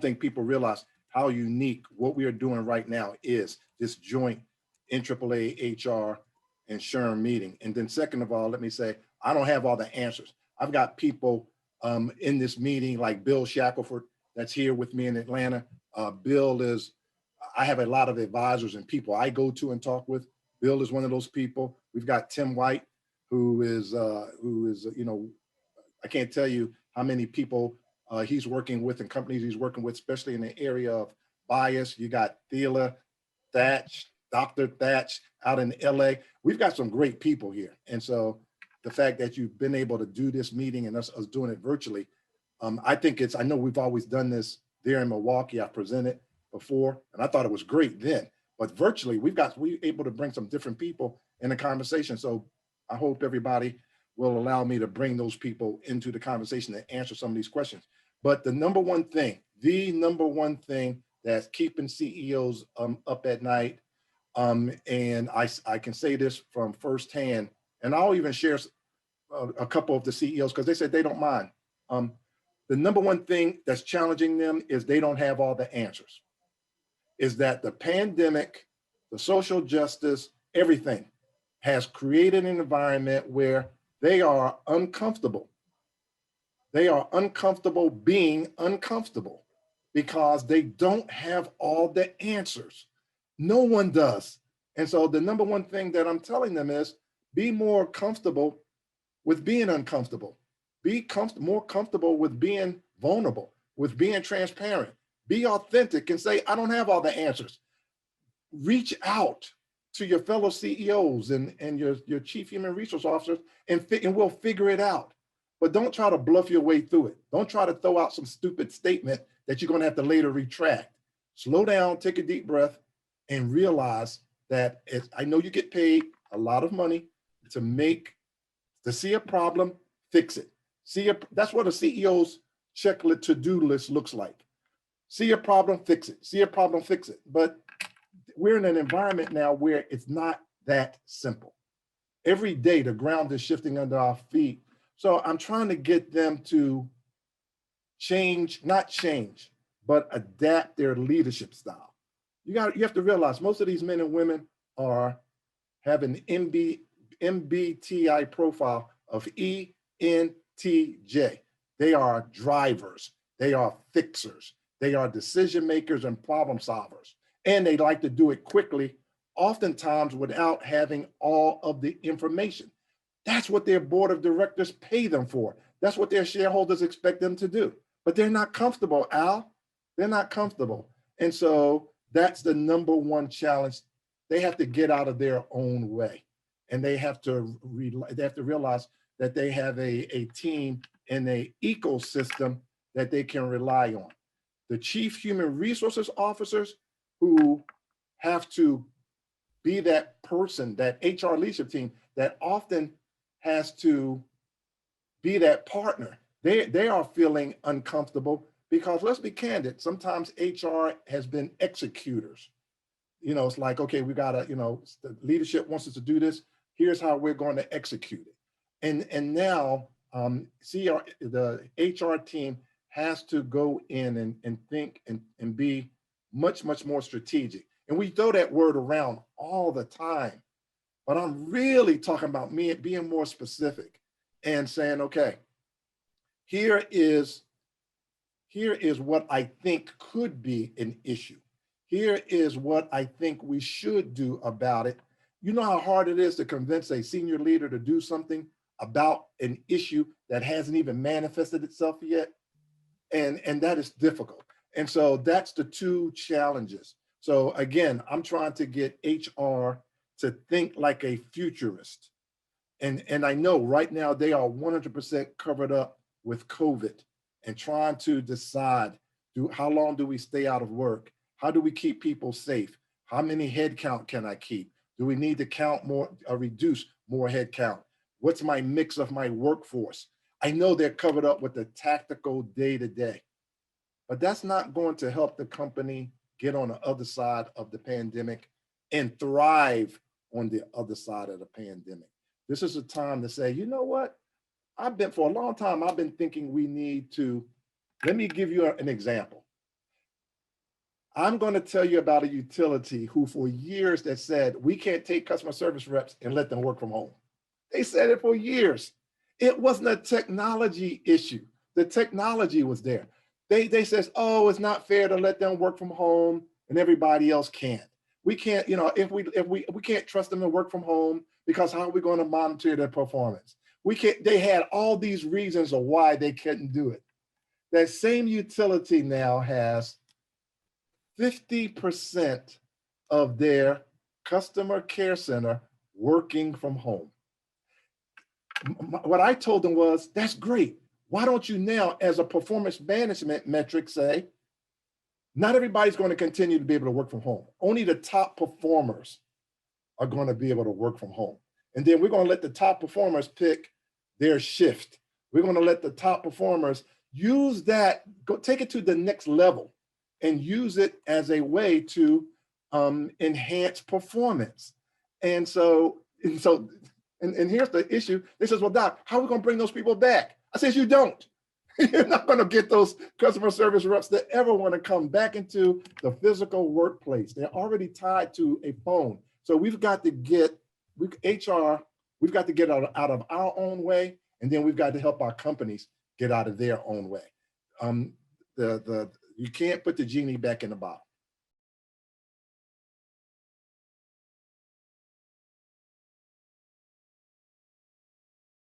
think people realize how unique what we are doing right now is, this joint NAAA HR and SHRM meeting. And then second of all, let me say, I don't have all the answers. I've got people in this meeting like Bill Shackelford that's here with me in Atlanta. Bill is, I have a lot of advisors and people I go to and talk with. Bill is one of those people. We've got Tim White, who is, you know, I can't tell you how many people he's working with and companies he's working with, especially in the area of bias. You got Thela Thatch, Dr. Thatch out in LA. We've got some great people here. And so the fact that you've been able to do this meeting and us doing it virtually, I think it's, I know we've always done this there in Milwaukee. I presented before and I thought it was great then, but virtually we're able to bring some different people in the conversation. So I hope everybody will allow me to bring those people into the conversation and answer some of these questions. But the number one thing that's keeping CEOs up at night, and I can say this from firsthand, and I'll even share a couple of the CEOs because they said they don't mind. The number one thing that's challenging them is they don't have all the answers. Is that the pandemic, the social justice, everything has created an environment where they are uncomfortable. They are uncomfortable being uncomfortable because they don't have all the answers. No one does. And so the number one thing that I'm telling them is be more comfortable with being uncomfortable. Be more comfortable with being vulnerable, with being transparent. Be authentic and say, I don't have all the answers. Reach out to your fellow CEOs and your chief human resource officers and we'll figure it out. But don't try to bluff your way through it. Don't try to throw out some stupid statement that you're gonna have to later retract. Slow down, take a deep breath and realize that I know you get paid a lot of money to see a problem, fix it. That's what a CEO's checklist to-do list looks like. See a problem, fix it. See a problem, fix it. But we're in an environment now where it's not that simple. Every day, the ground is shifting under our feet. So I'm trying to get them to change, not change, but adapt their leadership style. You have to realize most of these men and women have an MBTI profile of ENTJ. They are drivers. They are fixers. They are decision makers and problem solvers. And they like to do it quickly, oftentimes without having all of the information. That's what their board of directors pay them for. That's what their shareholders expect them to do. But they're not comfortable, Al. They're not comfortable. And so that's the number one challenge. They have to get out of their own way. And they have to realize that they have a team and an ecosystem that they can rely on. The chief human resources officers who have to be that person, that HR leadership team that often has to be that partner. They are feeling uncomfortable because let's be candid, sometimes HR has been executors. You know, it's like, okay, we gotta, you know, the leadership wants us to do this. Here's how we're going to execute it. And now the HR team has to go in and think and be much, much more strategic. And we throw that word around all the time, but I'm really talking about me being more specific and saying, okay, here is what I think could be an issue. Here is what I think we should do about it. You know how hard it is to convince a senior leader to do something about an issue that hasn't even manifested itself yet? And that is difficult. And so that's the two challenges. So again, I'm trying to get HR to think like a futurist. And I know right now they are 100% covered up with COVID and trying to decide, how long do we stay out of work? How do we keep people safe? How many head count can I keep? Do we need to count more or reduce more head count? What's my mix of my workforce? I know they're covered up with the tactical day-to-day, but that's not going to help the company get on the other side of the pandemic and thrive on the other side of the pandemic. This is a time to say, you know what? For a long time, I've been thinking we need to, let me give you an example. I'm going to tell you about a utility who for years that said, we can't take customer service reps and let them work from home. They said it for years. It wasn't a technology issue. The technology was there. They says, oh, it's not fair to let them work from home and everybody else can't. We can't, if we can't trust them to work from home because how are we going to monitor their performance? We can't, they had all these reasons of why they couldn't do it. That same utility now has 50% of their customer care center working from home. What I told them was, that's great. Why don't you now, as a performance management metric, say, not everybody's going to continue to be able to work from home. Only the top performers are going to be able to work from home. And then we're going to let the top performers pick their shift. We're going to let the top performers use that, go take it to the next level and use it as a way to enhance performance. And here's the issue. They says, well, Doc, how are we going to bring those people back? I says, you don't. You're not going to get those customer service reps that ever want to come back into the physical workplace. They're already tied to a phone. So we've got to get, HR, we've got to get out of our own way, and then we've got to help our companies get out of their own way. You can't put the genie back in the bottle.